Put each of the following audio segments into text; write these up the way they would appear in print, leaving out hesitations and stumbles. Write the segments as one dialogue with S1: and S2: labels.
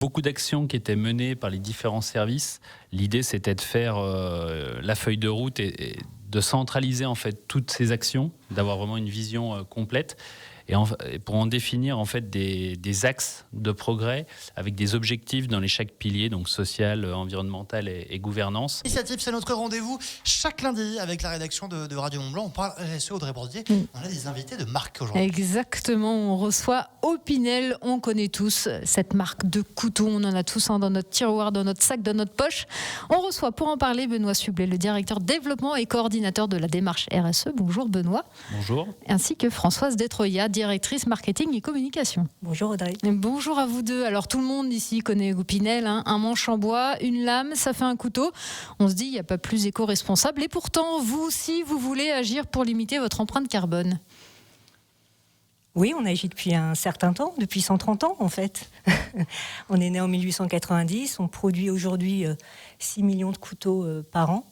S1: beaucoup d'actions qui étaient menées par les différents services. L'idée, c'était de faire la feuille de route et de centraliser en fait toutes ces actions, d'avoir vraiment une vision complète. Et pour en définir en fait des axes de progrès avec des objectifs dans les chaque pilier, donc social, environnemental et gouvernance.
S2: Initiative, c'est notre rendez-vous chaque lundi avec la rédaction de Radio Mont Blanc. On parle RSE, Audrey Bordier. On a des invités de marque aujourd'hui.
S3: Exactement, on reçoit Opinel, on connaît tous cette marque de couteau, on en a tous un dans notre tiroir, dans notre sac, dans notre poche. On reçoit pour en parler Benoît Sublet, le directeur développement et coordinateur de la démarche RSE. Bonjour Benoît.
S1: Bonjour. Ainsi
S3: que Françoise Détroyat, directrice marketing et communication.
S4: Bonjour Audrey.
S3: Bonjour à vous deux. Alors tout le monde ici connaît Opinel, un manche en bois, une lame, ça fait un couteau. On se dit il n'y a pas plus éco-responsable et pourtant vous aussi vous voulez agir pour limiter votre empreinte carbone.
S4: Oui, on agit depuis un certain temps, depuis 130 ans en fait. On est né en 1890, on produit aujourd'hui 6 millions de couteaux par an.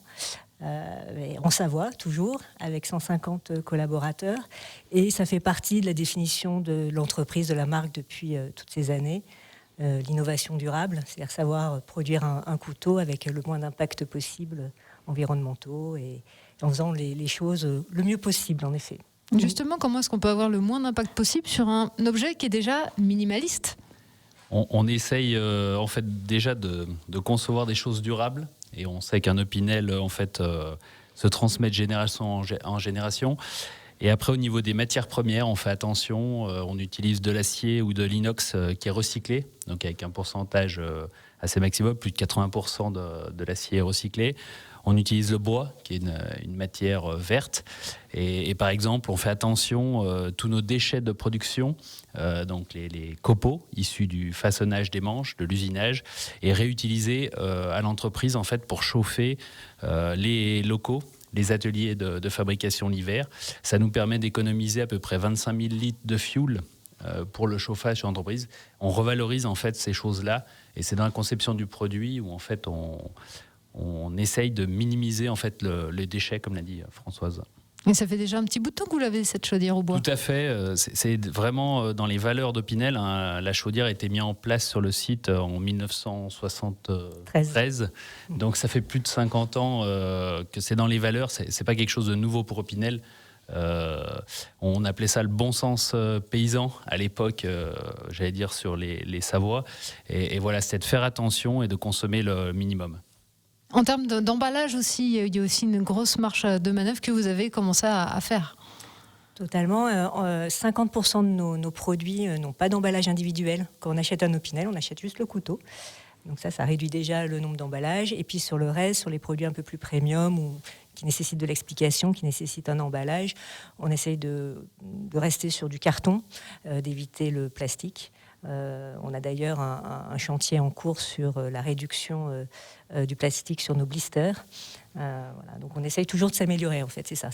S4: En Savoie, toujours, avec 150 collaborateurs. Et ça fait partie de la définition de l'entreprise, de la marque depuis toutes ces années. L'innovation durable, c'est-à-dire savoir produire un couteau avec le moins d'impact possible environnementaux et en faisant les choses le mieux possible, en effet.
S3: Justement, comment est-ce qu'on peut avoir le moins d'impact possible sur un objet qui est déjà minimaliste ?
S1: On essaye en fait déjà de concevoir des choses durables. Et on sait qu'un Opinel, en fait, se transmet de génération en génération. Et après, au niveau des matières premières, on fait attention. On utilise de l'acier ou de l'inox qui est recyclé, donc avec un pourcentage assez maximum, plus de 80% de l'acier est recyclé. On utilise le bois, qui est une matière verte. Et par exemple, on fait attention, tous nos déchets de production, donc les copeaux issus du façonnage des manches, de l'usinage, est réutilisé à l'entreprise en fait, pour chauffer les locaux, les ateliers de fabrication l'hiver. Ça nous permet d'économiser à peu près 25 000 litres de fuel pour le chauffage sur l'entreprise. On revalorise en fait ces choses-là. Et c'est dans la conception du produit où en fait on essaye de minimiser en fait les déchets, comme l'a dit Françoise.
S3: Et ça fait déjà un petit bout de temps que vous l'avez, cette chaudière au bois.
S1: Tout à fait. C'est vraiment dans les valeurs d'Opinel. La chaudière a été mise en place sur le site en 1973. Donc ça fait plus de 50 ans que c'est dans les valeurs. C'est pas quelque chose de nouveau pour Opinel. On appelait ça le bon sens paysan à l'époque, j'allais dire sur les Savoies. Et voilà, c'était de faire attention et de consommer le minimum.
S3: En termes d'emballage aussi, il y a aussi une grosse marge de manœuvre que vous avez commencé à faire.
S4: Totalement. 50% de nos produits n'ont pas d'emballage individuel. Quand on achète un Opinel, on achète juste le couteau. Donc ça réduit déjà le nombre d'emballages. Et puis sur le reste, sur les produits un peu plus premium ou qui nécessitent de l'explication, qui nécessitent un emballage, on essaye de rester sur du carton, d'éviter le plastique. On a d'ailleurs un chantier en cours sur la réduction du plastique sur nos blisters. Voilà. Donc on essaye toujours de s'améliorer en fait, c'est ça.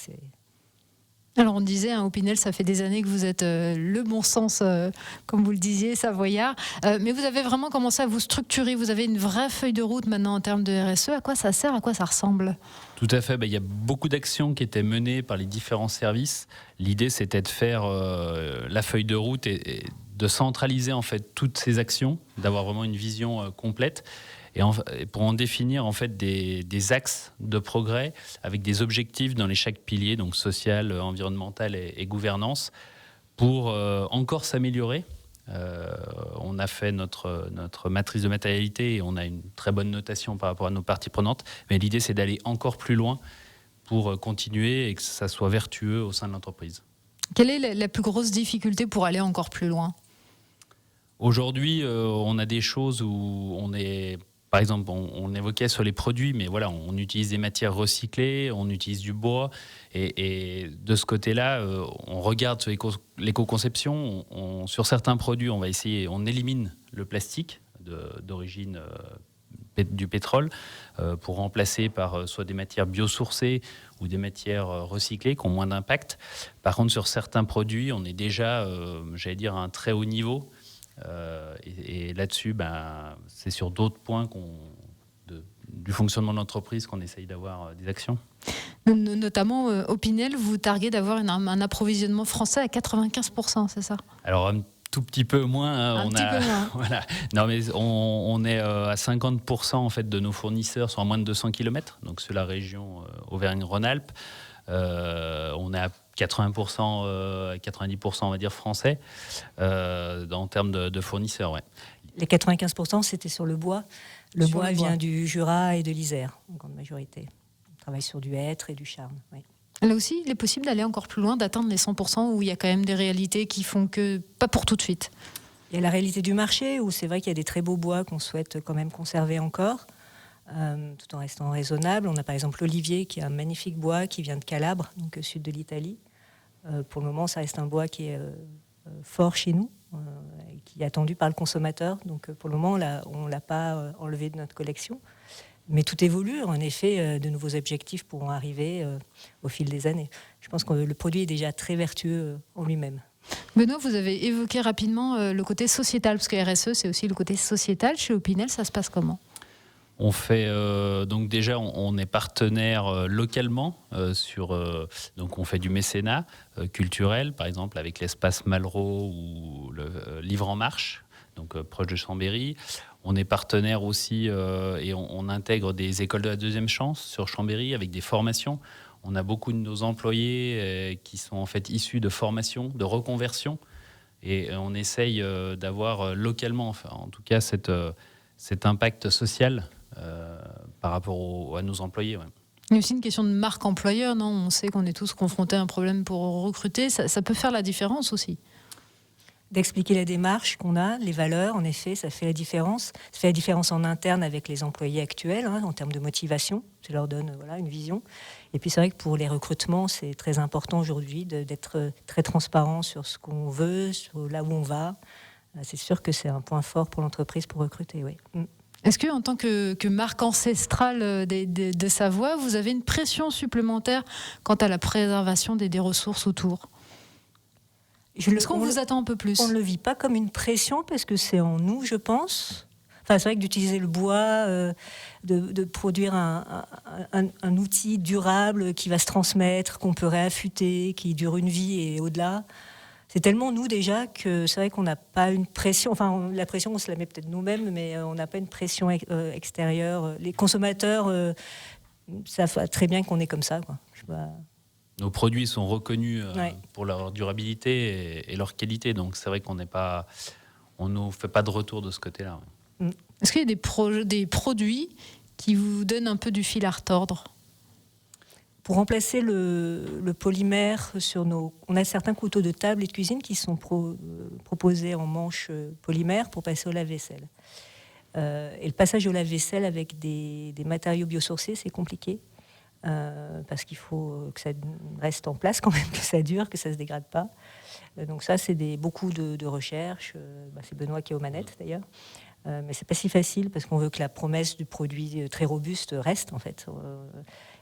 S3: Alors on disait, Opinel, ça fait des années que vous êtes le bon sens, comme vous le disiez, savoyard. Mais vous avez vraiment commencé à vous structurer. Vous avez une vraie feuille de route maintenant en termes de RSE. À quoi ça sert ? À quoi ça ressemble ?
S1: Tout à fait. Il y a beaucoup d'actions qui étaient menées par les différents services. L'idée, c'était de faire la feuille de route et de centraliser en fait toutes ces actions, d'avoir vraiment une vision complète. Et pour en définir en fait des axes de progrès avec des objectifs dans les chaque pilier, donc social, environnemental et gouvernance, pour encore s'améliorer. On a fait notre matrice de matérialité et on a une très bonne notation par rapport à nos parties prenantes. Mais l'idée, c'est d'aller encore plus loin pour continuer et que ça soit vertueux au sein de l'entreprise.
S3: Quelle est la plus grosse difficulté pour aller encore plus loin ?
S1: Aujourd'hui, on a des choses où on est... Par exemple, on évoquait sur les produits, mais voilà, on utilise des matières recyclées, on utilise du bois, et de ce côté-là, on regarde sur l'éco-conception. Sur certains produits, on élimine le plastique d'origine du pétrole pour remplacer par soit des matières biosourcées ou des matières recyclées qui ont moins d'impact. Par contre, sur certains produits, on est déjà, j'allais dire, à un très haut niveau. Et là-dessus, c'est sur d'autres points du fonctionnement de l'entreprise qu'on essaye d'avoir des actions.
S3: Notamment, Opinel, vous targuez d'avoir un approvisionnement français à 95%, c'est ça ?
S1: Alors, tout petit peu moins.
S3: Un petit peu moins.
S1: Voilà. Non, mais on est à 50% en fait de nos fournisseurs sont à moins de 200 km, donc sur la région Auvergne-Rhône-Alpes. On est à 80%, 90% on va dire français en termes de fournisseurs. Ouais.
S4: Les 95%, c'était sur le bois. Le bois vient du Jura et de l'Isère, en grande majorité. On travaille sur du hêtre et du charme. Oui.
S3: Là aussi, il est possible d'aller encore plus loin, d'atteindre les 100%, où il y a quand même des réalités qui font que, pas pour tout de suite.
S4: Il y a la réalité du marché, où c'est vrai qu'il y a des très beaux bois qu'on souhaite quand même conserver encore, tout en restant raisonnable. On a par exemple l'olivier, qui est un magnifique bois qui vient de Calabre, donc sud de l'Italie. Pour le moment, ça reste un bois qui est fort chez nous, qui est attendu par le consommateur. Donc pour le moment, on ne l'a pas enlevé de notre collection. Mais tout évolue. En effet, de nouveaux objectifs pourront arriver au fil des années. Je pense que le produit est déjà très vertueux en lui-même.
S3: Benoît, vous avez évoqué rapidement le côté sociétal, parce que RSE, c'est aussi le côté sociétal. Chez Opinel, ça se passe comment ?
S1: On fait donc déjà on est partenaire localement donc on fait du mécénat culturel, par exemple avec l'espace Malraux ou le Livre en Marche, donc proche de Chambéry. On est partenaire aussi et on intègre des écoles de la deuxième chance sur Chambéry avec des formations. On a beaucoup de nos employés qui sont en fait issus de formations, de reconversion, et on essaye d'avoir localement, enfin, en tout cas, cet impact social par rapport à nos employés. Ouais.
S3: Il y a aussi une question de marque employeur, non ? On sait qu'on est tous confrontés à un problème pour recruter. Ça peut faire la différence aussi.
S4: D'expliquer la démarche qu'on a, les valeurs, en effet, ça fait la différence. Ça fait la différence en interne avec les employés actuels, en termes de motivation. Ça leur donne une vision. Et puis c'est vrai que pour les recrutements, c'est très important aujourd'hui d'être très transparent sur ce qu'on veut, sur là où on va. C'est sûr que c'est un point fort pour l'entreprise pour recruter, oui.
S3: Est-ce que, en tant que marque ancestrale de Savoie, vous avez une pression supplémentaire quant à la préservation des ressources autour ? Est-ce qu'on vous attend un peu plus ?
S4: On ne le vit pas comme une pression parce que c'est en nous, je pense. Enfin, c'est vrai que d'utiliser le bois, de produire un outil durable qui va se transmettre, qu'on peut réaffûter, qui dure une vie et au-delà. C'est tellement nous déjà que c'est vrai qu'on n'a pas une pression. Enfin, la pression, on se la met peut-être nous-mêmes, mais on n'a pas une pression extérieure. Les consommateurs savent très bien qu'on est comme ça, quoi. Je sais pas.
S1: Nos produits sont reconnus pour leur durabilité et leur qualité, donc c'est vrai qu'on nous fait pas de retour de ce côté-là. Ouais.
S3: Est-ce qu'il y a des produits qui vous donnent un peu du fil à retordre ?
S4: Pour remplacer le polymère on a certains couteaux de table et de cuisine qui sont proposés en manche polymère pour passer au lave-vaisselle. Et le passage au lave-vaisselle avec des matériaux biosourcés, c'est compliqué. Parce qu'il faut que ça reste en place quand même, que ça dure, que ça ne se dégrade pas. Donc ça, c'est beaucoup de recherches. C'est Benoît qui est aux manettes d'ailleurs. Mais c'est pas si facile parce qu'on veut que la promesse du produit très robuste reste en fait.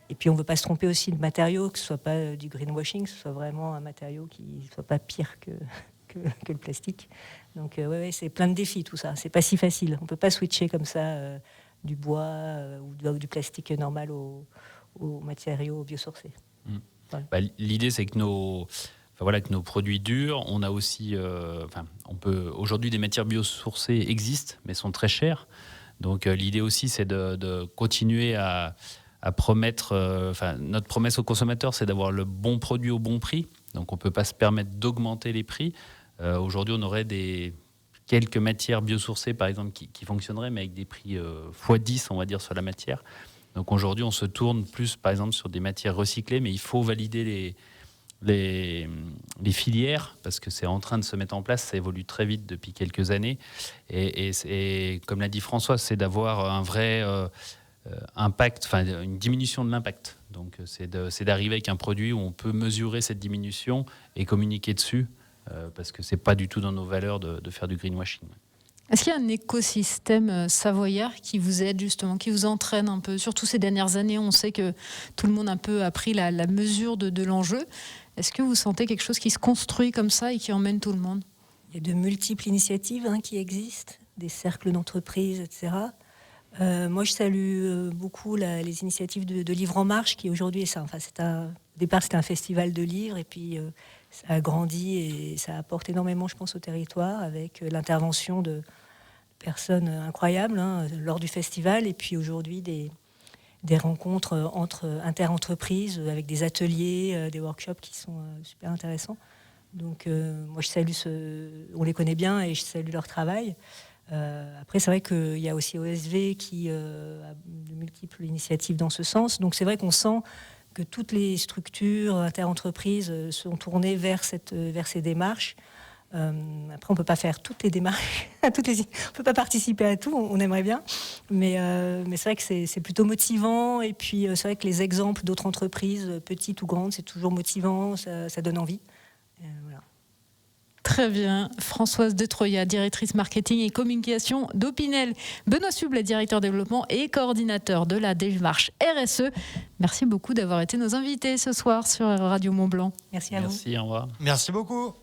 S4: Et puis on veut pas se tromper aussi de matériaux, que ce soit pas du greenwashing, que ce soit vraiment un matériau qui soit pas pire que le plastique. Donc c'est plein de défis tout ça. C'est pas si facile. On peut pas switcher comme ça du bois ou du plastique normal aux matériaux biosourcés.
S1: Ouais. L'idée, c'est que nos produits durs, on a aussi, aujourd'hui des matières biosourcées existent, mais sont très chères. Donc l'idée aussi, c'est de continuer à promettre. Notre promesse aux consommateurs, c'est d'avoir le bon produit au bon prix. Donc on peut pas se permettre d'augmenter les prix. Aujourd'hui, on aurait quelques matières biosourcées, par exemple, qui fonctionneraient, mais avec des prix x10, on va dire, sur la matière. Donc aujourd'hui, on se tourne plus, par exemple, sur des matières recyclées, mais il faut valider les filières parce que c'est en train de se mettre en place. Ça évolue très vite depuis quelques années. Et comme l'a dit François, c'est d'avoir un vrai impact, une diminution de l'impact. Donc c'est d'arriver avec un produit où on peut mesurer cette diminution et communiquer dessus parce que c'est pas du tout dans nos valeurs de faire du greenwashing.
S3: Est-ce qu'il y a un écosystème savoyard qui vous aide justement, qui vous entraîne un peu ? Surtout ces dernières années, on sait que tout le monde un peu a pris la mesure de l'enjeu. Est-ce que vous sentez quelque chose qui se construit comme ça et qui emmène tout le monde ?
S4: Il y a de multiples initiatives qui existent, des cercles d'entreprises, etc. Moi, je salue beaucoup les initiatives de Livre en Marche, qui aujourd'hui, au départ, c'était un festival de livres, et puis ça a grandi et ça apporte énormément, je pense, au territoire, avec l'intervention de personnes incroyables lors du festival, et puis aujourd'hui des rencontres entre inter-entreprises, avec des ateliers, des workshops qui sont super intéressants. Donc moi je salue on les connaît bien et je salue leur travail. Après c'est vrai qu'il y a aussi OSV qui a de multiples initiatives dans ce sens. Donc c'est vrai qu'on sent que toutes les structures inter-entreprises sont tournées vers ces démarches. Après on peut pas faire toutes les démarches, on peut pas participer à tout, on aimerait bien, mais c'est vrai que c'est plutôt motivant. Et puis c'est vrai que les exemples d'autres entreprises, petites ou grandes, c'est toujours motivant, ça donne envie. Voilà.
S3: Très bien. Françoise de Troya, directrice marketing et communication d'Opinel. Benoît Sublet, directeur développement et coordinateur de la démarche RSE. Merci beaucoup d'avoir été nos invités ce soir sur Radio Mont-Blanc.
S4: Merci à vous.
S1: Merci, au revoir.
S2: Merci beaucoup.